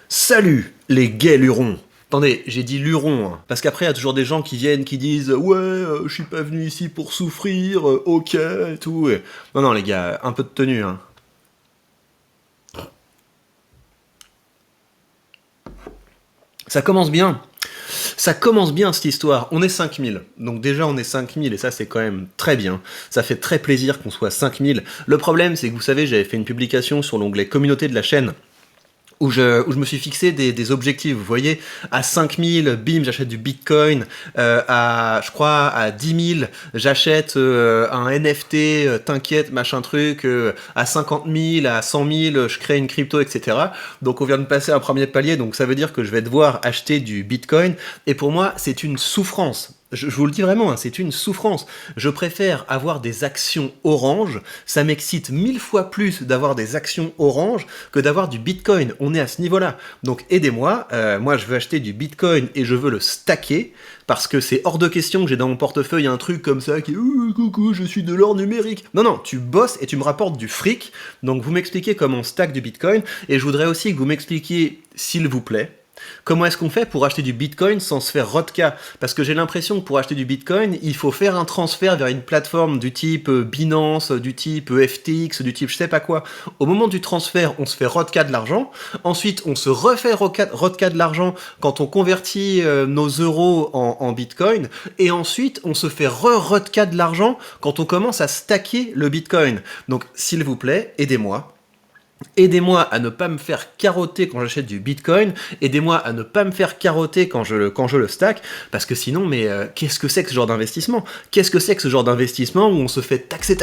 Salut les gays lurons. Attendez, j'ai dit lurons, hein, parce qu'après il y a toujours des gens qui viennent qui disent ouais, je suis pas venu ici pour souffrir, ok et tout. Non non les gars, un peu de tenue, hein. Ça commence bien. Ça commence bien cette histoire. On est 5000. Donc déjà on est 5000 et ça c'est quand même très bien. Ça fait très plaisir qu'on soit 5000. Le problème c'est que vous savez, j'avais fait une publication sur l'onglet communauté de la chaîne où je me suis fixé des objectifs, vous voyez, à 5000, bim, j'achète du Bitcoin, je crois, à 10 000, j'achète un NFT, t'inquiète, machin truc, à 50 000, à 100 000, je crée une crypto, etc. Donc on vient de passer un premier palier, donc ça veut dire que je vais devoir acheter du Bitcoin, et pour moi, c'est une souffrance. Je vous le dis vraiment, hein, c'est une souffrance. Je préfère avoir des actions orange, ça m'excite 1000 fois plus d'avoir des actions orange que d'avoir du Bitcoin. On est à ce niveau-là. Donc aidez-moi, moi je veux acheter du Bitcoin et je veux le stacker, parce que c'est hors de question que j'ai dans mon portefeuille un truc comme ça qui est coucou, je suis de l'or numérique. Non, non, tu bosses et tu me rapportes du fric, donc vous m'expliquez comment on stack du Bitcoin, et je voudrais aussi que vous m'expliquiez, s'il vous plaît, comment est-ce qu'on fait pour acheter du Bitcoin sans se faire rodka? Parce que j'ai l'impression que pour acheter du Bitcoin, il faut faire un transfert vers une plateforme du type Binance, du type FTX, du type je sais pas quoi. Au moment du transfert, on se fait rodka de l'argent. Ensuite, on se refait rodka de l'argent quand on convertit nos euros en Bitcoin. Et ensuite, on se fait rodka de l'argent quand on commence à stacker le Bitcoin. Donc, s'il vous plaît, aidez-moi. Aidez-moi à ne pas me faire carotter quand j'achète du Bitcoin, aidez-moi à ne pas me faire carotter quand je le stack, parce que sinon, mais qu'est-ce que c'est que ce genre d'investissement? Qu'est-ce que c'est que ce genre d'investissement où on se fait taxer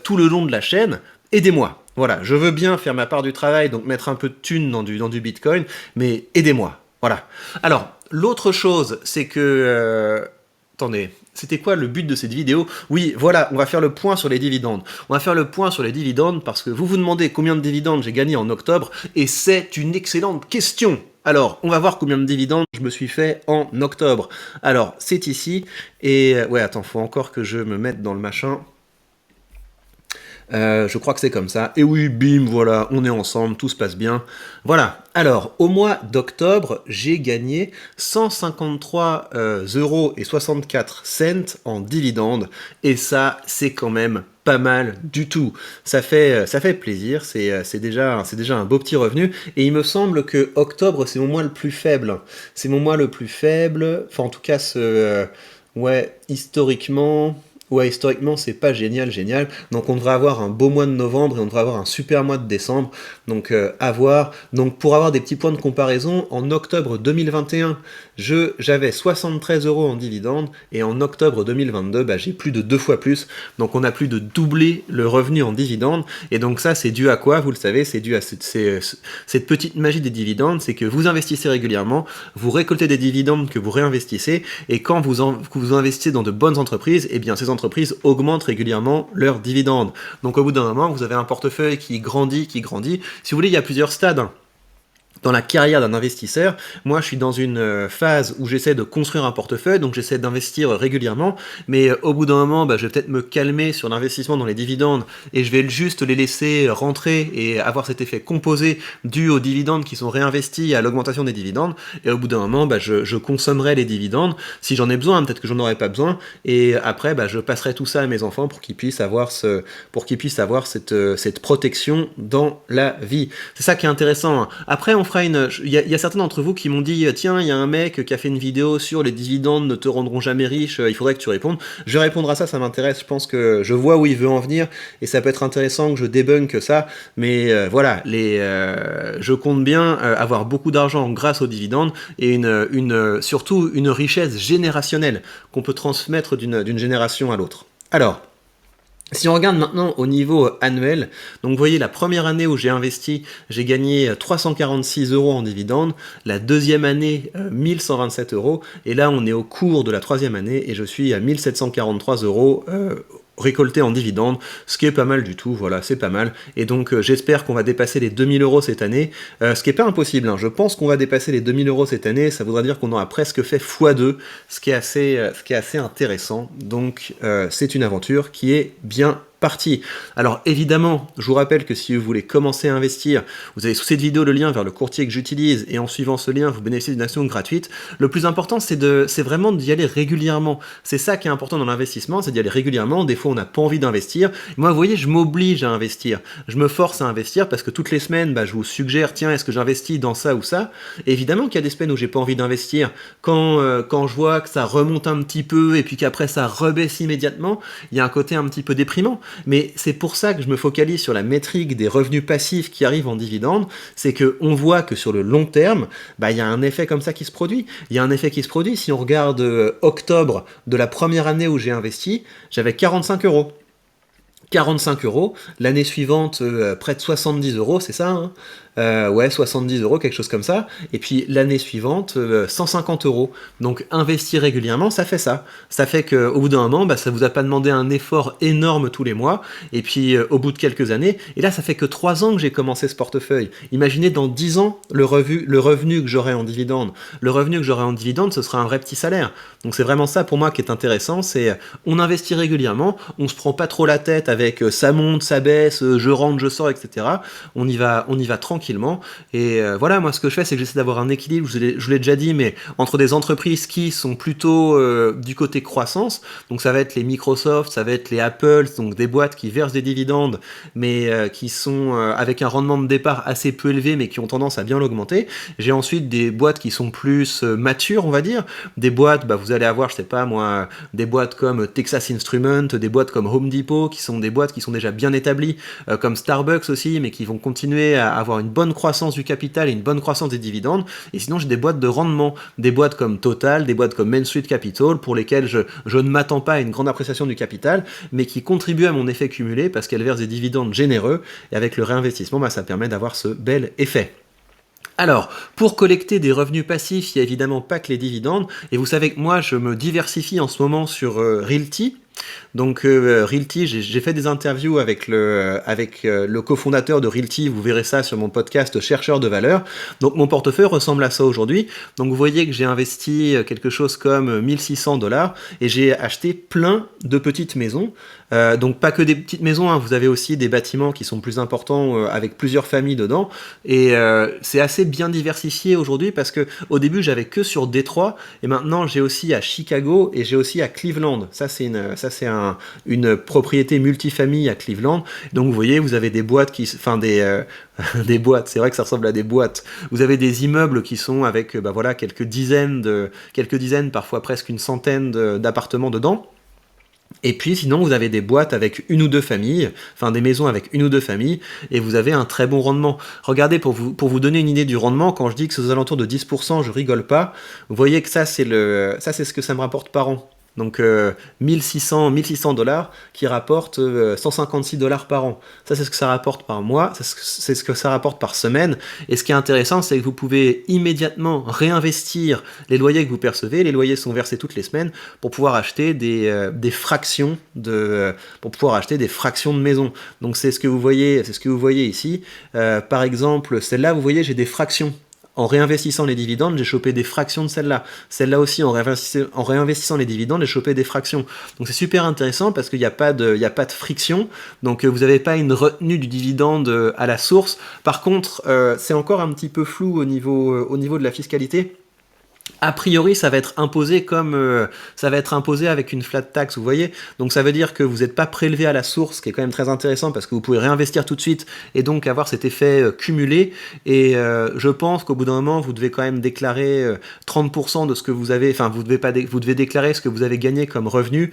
tout le long de la chaîne? Aidez-moi. Voilà, je veux bien faire ma part du travail, donc mettre un peu de thunes dans du Bitcoin, mais aidez-moi. Voilà. Alors, l'autre chose, c'est que... attendez, c'était quoi le but de cette vidéo? Oui, voilà, on va faire le point sur les dividendes. On va faire le point sur les dividendes parce que vous vous demandez combien de dividendes j'ai gagné en octobre, et c'est une excellente question. Alors, on va voir combien de dividendes je me suis fait en octobre. Alors, c'est ici, et... ouais, attends, faut encore que je me mette dans le machin. Je crois que c'est comme ça. Et oui, bim, voilà, on est ensemble, tout se passe bien. Voilà. Alors, au mois d'octobre, j'ai gagné 153 euros et 64 cents en dividendes. Et ça, c'est quand même pas mal du tout. Ça fait plaisir, c'est déjà un beau petit revenu. Et il me semble que octobre, c'est mon mois le plus faible. C'est mon mois le plus faible. Enfin, en tout cas, ouais, historiquement... Ouais, historiquement, c'est pas génial. Donc, on devrait avoir un beau mois de novembre et on devrait avoir un super mois de décembre. Donc, à voir. Donc, pour avoir des petits points de comparaison, en octobre 2021, j'avais 73 euros en dividendes et en octobre 2022, bah, j'ai plus de 2 fois plus. Donc, on a plus de doublé le revenu en dividendes. Et donc, ça, c'est dû à quoi? Vous le savez, c'est dû à cette petite magie des dividendes. C'est que vous investissez régulièrement, vous récoltez des dividendes que vous réinvestissez. Et quand vous investissez dans de bonnes entreprises, eh bien, ces entreprises augmentent régulièrement leurs dividendes. Donc au bout d'un moment, vous avez un portefeuille qui grandit. Si vous voulez, il y a plusieurs stades dans la carrière d'un investisseur. Moi, je suis dans une phase où j'essaie de construire un portefeuille, donc j'essaie d'investir régulièrement, mais au bout d'un moment, bah, je vais peut-être me calmer sur l'investissement dans les dividendes, et je vais juste les laisser rentrer et avoir cet effet composé dû aux dividendes qui sont réinvestis et à l'augmentation des dividendes, et au bout d'un moment, bah, je consommerai les dividendes, si j'en ai besoin, peut-être que j'en aurai pas besoin, et après, bah, je passerai tout ça à mes enfants pour qu'ils puissent avoir, cette protection dans la vie. C'est ça qui est intéressant. Après, il y a certains d'entre vous qui m'ont dit tiens, il y a un mec qui a fait une vidéo sur les dividendes ne te rendront jamais riche, il faudrait que tu répondes. Je vais répondre à ça, ça m'intéresse, je pense que je vois où il veut en venir et ça peut être intéressant que je débunk ça, mais voilà, je compte bien avoir beaucoup d'argent grâce aux dividendes et surtout une richesse générationnelle qu'on peut transmettre d'une génération à l'autre. Alors, si on regarde maintenant au niveau annuel, donc vous voyez la première année où j'ai investi, j'ai gagné 346 euros en dividendes, la deuxième année 1127 euros, et là on est au cours de la troisième année et je suis à 1743 euros récolté en dividendes, ce qui est pas mal du tout, voilà, c'est pas mal, et donc j'espère qu'on va dépasser les 2000 euros cette année, ce qui est pas impossible, hein. Je pense qu'on va dépasser les 2000 euros cette année, ça voudrait dire qu'on aura presque fait x2, ce qui est assez intéressant, donc c'est une aventure qui est bien partie. Alors évidemment, je vous rappelle que si vous voulez commencer à investir, vous avez sous cette vidéo le lien vers le courtier que j'utilise et en suivant ce lien, vous bénéficiez d'une action gratuite. Le plus important, c'est vraiment d'y aller régulièrement. C'est ça qui est important dans l'investissement, c'est d'y aller régulièrement. Des fois, on n'a pas envie d'investir. Moi, vous voyez, je m'oblige à investir. Je me force à investir parce que toutes les semaines, je vous suggère, tiens, est-ce que j'investis dans ça ou ça? Et évidemment qu'il y a des semaines où j'ai pas envie d'investir. Quand je vois que ça remonte un petit peu et puis qu'après ça rebaisse immédiatement, il y a un côté un petit peu déprimant. Mais c'est pour ça que je me focalise sur la métrique des revenus passifs qui arrivent en dividendes, c'est qu'on voit que sur le long terme, il y a un effet comme ça qui se produit. Il y a un effet qui se produit. Si on regarde octobre de la première année où j'ai investi, j'avais 45 euros. 45 euros, l'année suivante près de 70 euros, c'est ça, hein, ouais, 70 euros, quelque chose comme ça, et puis l'année suivante 150 euros. Donc investir régulièrement, ça fait ça. Ça fait qu'au bout d'un moment, ça vous a pas demandé un effort énorme tous les mois, et puis au bout de quelques années, et là ça fait que 3 ans que j'ai commencé ce portefeuille. Imaginez dans 10 ans le revenu que j'aurai en dividende. Le revenu que j'aurai en dividende, ce sera un vrai petit salaire. Donc c'est vraiment ça pour moi qui est intéressant, c'est on investit régulièrement, on se prend pas trop la tête avec ça monte, ça baisse, je rentre, je sors, etc. On y va tranquillement. Et voilà, moi ce que je fais, c'est que j'essaie d'avoir un équilibre, je vous l'ai déjà dit, mais entre des entreprises qui sont plutôt du côté croissance, donc ça va être les Microsoft, ça va être les Apple, donc des boîtes qui versent des dividendes, mais qui sont avec un rendement de départ assez peu élevé, mais qui ont tendance à bien l'augmenter. J'ai ensuite des boîtes qui sont plus matures, on va dire, des boîtes, vous allez avoir, je sais pas moi, des boîtes comme Texas Instruments, des boîtes comme Home Depot, qui sont des boîtes qui sont déjà bien établies, comme Starbucks aussi, mais qui vont continuer à avoir une bonne croissance du capital et une bonne croissance des dividendes. Et sinon, j'ai des boîtes de rendement, des boîtes comme Total, des boîtes comme Main Street Capital, pour lesquelles je ne m'attends pas à une grande appréciation du capital, mais qui contribuent à mon effet cumulé parce qu'elles versent des dividendes généreux, et avec le réinvestissement, ça permet d'avoir ce bel effet. Alors, pour collecter des revenus passifs, il n'y a évidemment pas que les dividendes, et vous savez que moi, je me diversifie en ce moment sur Realty. Donc Realty, j'ai fait des interviews avec le cofondateur de Realty, vous verrez ça sur mon podcast Chercheur de valeur. Donc mon portefeuille ressemble à ça aujourd'hui. Donc vous voyez que j'ai investi quelque chose comme 1600$ et j'ai acheté plein de petites maisons. Donc pas que des petites maisons, hein, vous avez aussi des bâtiments qui sont plus importants avec plusieurs familles dedans. Et c'est assez bien diversifié aujourd'hui parce que au début j'avais que sur Détroit et maintenant j'ai aussi à Chicago et j'ai aussi à Cleveland. Ça c'est une propriété multifamille à Cleveland. Donc vous voyez, vous avez des boîtes des boîtes, c'est vrai que ça ressemble à des boîtes. Vous avez des immeubles qui sont avec quelques dizaines, parfois presque une centaine d'appartements dedans. Et puis sinon vous avez des boîtes avec une ou deux familles, des maisons avec une ou deux familles, et vous avez un très bon rendement. Regardez, pour vous donner une idée du rendement, quand je dis que c'est aux alentours de 10%, je rigole pas. Vous voyez que ça c'est ce que ça me rapporte par an. Donc 1600 $, qui rapporte 156$ par an. Ça c'est ce que ça rapporte par mois, c'est ce que ça rapporte par semaine. Et ce qui est intéressant, c'est que vous pouvez immédiatement réinvestir les loyers que vous percevez. Les loyers sont versés toutes les semaines pour pouvoir acheter des fractions de maisons. Donc c'est ce que vous voyez ici. Par exemple, celle-là, vous voyez, j'ai des fractions. En réinvestissant les dividendes, j'ai chopé des fractions de celle-là. Celle-là aussi, en réinvestissant les dividendes, j'ai chopé des fractions. Donc c'est super intéressant parce qu'il n'y a pas de friction. Donc vous n'avez pas une retenue du dividende à la source. Par contre, c'est encore un petit peu flou au niveau de la fiscalité. A priori, ça va être imposé avec une flat tax, vous voyez. Donc ça veut dire que vous n'êtes pas prélevé à la source, ce qui est quand même très intéressant parce que vous pouvez réinvestir tout de suite et donc avoir cet effet cumulé. Et je pense qu'au bout d'un moment, vous devez quand même déclarer 30% de ce que vous avez. Enfin, vous devez déclarer ce que vous avez gagné comme revenu.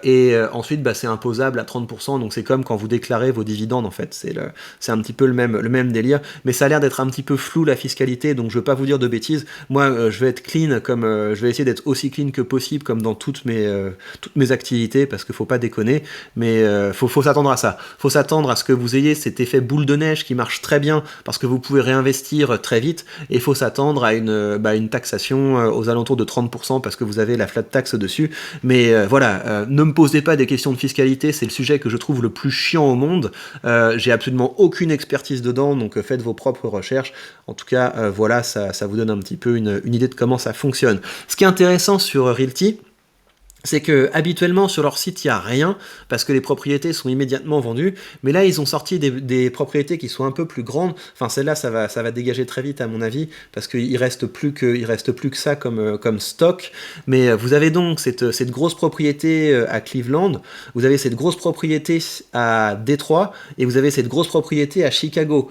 Et ensuite, c'est imposable à 30%. Donc c'est comme quand vous déclarez vos dividendes en fait. C'est un petit peu le même délire. Mais ça a l'air d'être un petit peu flou la fiscalité. Donc je veux pas vous dire de bêtises. Moi, je vais être clean, comme je vais essayer d'être aussi clean que possible comme dans toutes mes activités parce qu'il faut pas déconner, mais faut s'attendre à ça. Faut s'attendre à ce que vous ayez cet effet boule de neige qui marche très bien parce que vous pouvez réinvestir très vite, et il faut s'attendre à une taxation aux alentours de 30% parce que vous avez la flat tax dessus. Mais ne me posez pas des questions de fiscalité, c'est le sujet que je trouve le plus chiant au monde. J'ai absolument aucune expertise dedans, donc faites vos propres recherches. En tout cas, ça vous donne un petit peu une idée de comment ça fonctionne. Ce qui est intéressant sur Realty, C'est que habituellement sur leur site il y a rien parce que les propriétés sont immédiatement vendues, mais là ils ont sorti des propriétés qui sont un peu plus grandes. Enfin celle-là ça va dégager très vite à mon avis parce qu'il reste plus que ça comme stock. Mais vous avez donc cette grosse propriété à Cleveland, vous avez cette grosse propriété à Détroit et vous avez cette grosse propriété à Chicago.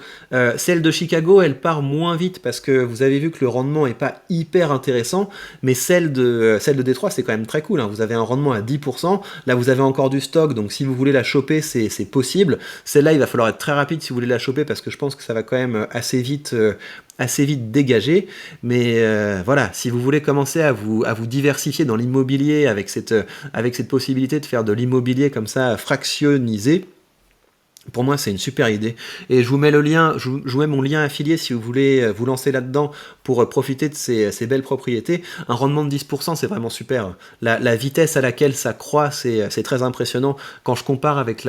Celle de Chicago elle part moins vite parce que vous avez vu que le rendement est pas hyper intéressant, mais celle de Détroit c'est quand même très cool, hein. Vous avez un rendement à 10%, là vous avez encore du stock, donc si vous voulez la choper, c'est possible. Celle-là, il va falloir être très rapide si vous voulez la choper, parce que je pense que ça va quand même assez vite dégager. Mais voilà, si vous voulez commencer à vous diversifier dans l'immobilier avec cette possibilité de faire de l'immobilier comme ça fractionnisé, pour moi, c'est une super idée. Et je vous mets le lien, je vous mets mon lien affilié si vous voulez vous lancer là-dedans pour profiter de ces belles propriétés. Un rendement de 10%, c'est vraiment super. La vitesse à laquelle ça croît, c'est très impressionnant. Quand je compare avec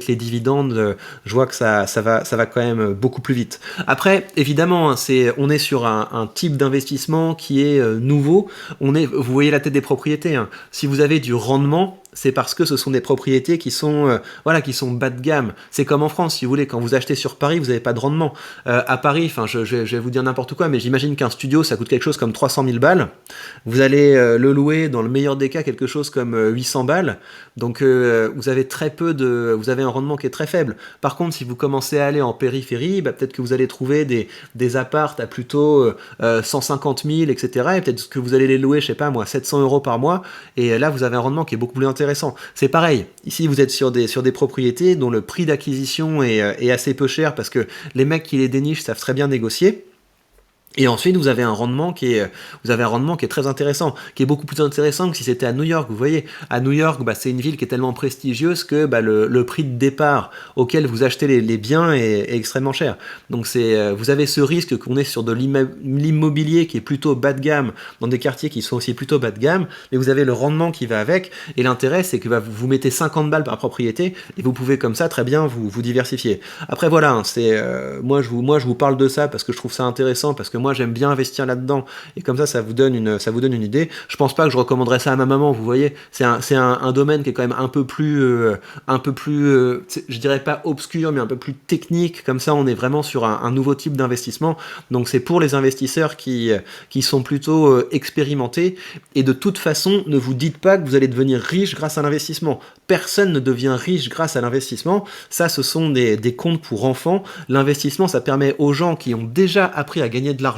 les dividendes, je vois que ça va quand même beaucoup plus vite. Après, évidemment, hein, on est sur un type d'investissement qui est nouveau. Vous voyez la tête des propriétés, hein. Si vous avez du rendement, c'est parce que ce sont des propriétés qui sont bas de gamme. C'est comme en France, si vous voulez, quand vous achetez sur Paris, vous n'avez pas de rendement. À Paris, enfin, je vais vous dire n'importe quoi, mais j'imagine qu'un studio, ça coûte quelque chose comme 300 000 balles. Vous allez le louer, dans le meilleur des cas, quelque chose comme 800 balles. Donc, vous avez un rendement qui est très faible. Par contre, si vous commencez à aller en périphérie, peut-être que vous allez trouver des apparts à plutôt 150 000, etc. Et peut-être que vous allez les louer, je sais pas moi, 700 euros par mois. Et là, vous avez un rendement qui est beaucoup plus intéressant. C'est pareil, ici vous êtes sur des propriétés dont le prix d'acquisition est assez peu cher parce que les mecs qui les dénichent savent très bien négocier. Et ensuite, vous avez un rendement qui est très intéressant, qui est beaucoup plus intéressant que si c'était à New York. Vous voyez, à New York, c'est une ville qui est tellement prestigieuse que le prix de départ auquel vous achetez les biens est extrêmement cher. Donc vous avez ce risque qu'on est sur de l'immobilier qui est plutôt bas de gamme, dans des quartiers qui sont aussi plutôt bas de gamme, mais vous avez le rendement qui va avec. Et l'intérêt, c'est que vous mettez 50 balles par propriété et vous pouvez comme ça très bien vous diversifier. Après voilà, hein, moi je vous parle de ça parce que je trouve ça intéressant, parce que moi j'aime bien investir là-dedans et comme ça vous donne une idée. Je pense pas que je recommanderais ça à ma maman, vous voyez. C'est un domaine qui est quand même un peu plus je dirais pas obscur, mais un peu plus technique. Comme ça on est vraiment sur un nouveau type d'investissement. Donc c'est pour les investisseurs qui sont plutôt expérimentés. Et de toute façon, ne vous dites pas que vous allez devenir riche grâce à l'investissement. Personne ne devient riche grâce à l'investissement. Ça, ce sont des comptes pour enfants. L'investissement, ça permet aux gens qui ont déjà appris à gagner de l'argent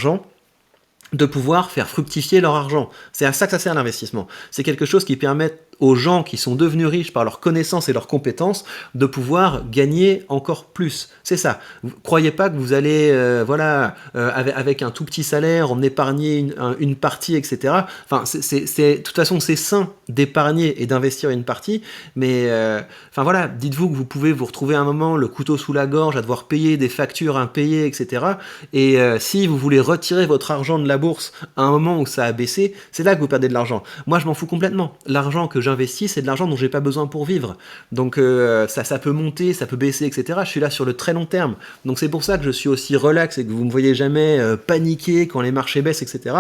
de pouvoir faire fructifier leur argent. C'est à ça que ça sert l'investissement. C'est quelque chose qui permet aux gens qui sont devenus riches par leurs connaissances et leurs compétences de pouvoir gagner encore plus. C'est ça. Vous croyez pas que vous allez avec un tout petit salaire en épargner une partie, etc. Enfin, de toute façon c'est sain d'épargner et d'investir une partie, mais dites-vous que vous pouvez vous retrouver un moment le couteau sous la gorge à devoir payer des factures impayées, etc. Et si vous voulez retirer votre argent de la bourse à un moment où ça a baissé, c'est là que vous perdez de l'argent. Moi je m'en fous complètement. L'argent que j'investis, c'est de l'argent dont j'ai pas besoin pour vivre. Donc ça peut monter, ça peut baisser, etc. Je suis là sur le très long terme. Donc c'est pour ça que je suis aussi relax et que vous me voyez jamais paniquer quand les marchés baissent, etc.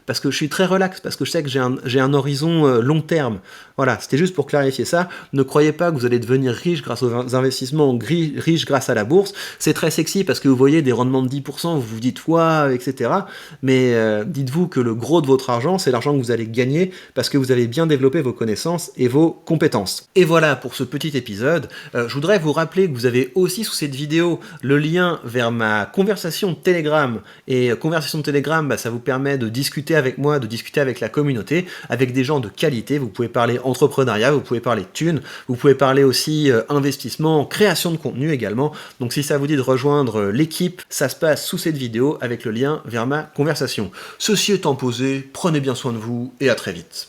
Parce que je suis très relax, parce que je sais que j'ai un horizon long terme. Voilà, c'était juste pour clarifier ça. Ne croyez pas que vous allez devenir riche grâce aux investissements, riche grâce à la bourse. C'est très sexy parce que vous voyez des rendements de 10%, vous vous dites ouais, etc. Mais dites-vous que le gros de votre argent, c'est l'argent que vous allez gagner parce que vous avez bien développé vos connaissances et vos compétences. Et voilà pour ce petit épisode. Je voudrais vous rappeler que vous avez aussi sous cette vidéo le lien vers ma conversation Telegram. Et conversation Telegram, ça vous permet de discuter avec moi, de discuter avec la communauté, avec des gens de qualité. Vous pouvez parler entrepreneuriat, vous pouvez parler thunes, vous pouvez parler aussi investissement, création de contenu également. Donc si ça vous dit de rejoindre l'équipe, ça se passe sous cette vidéo avec le lien vers ma conversation. Ceci étant posé, prenez bien soin de vous et à très vite.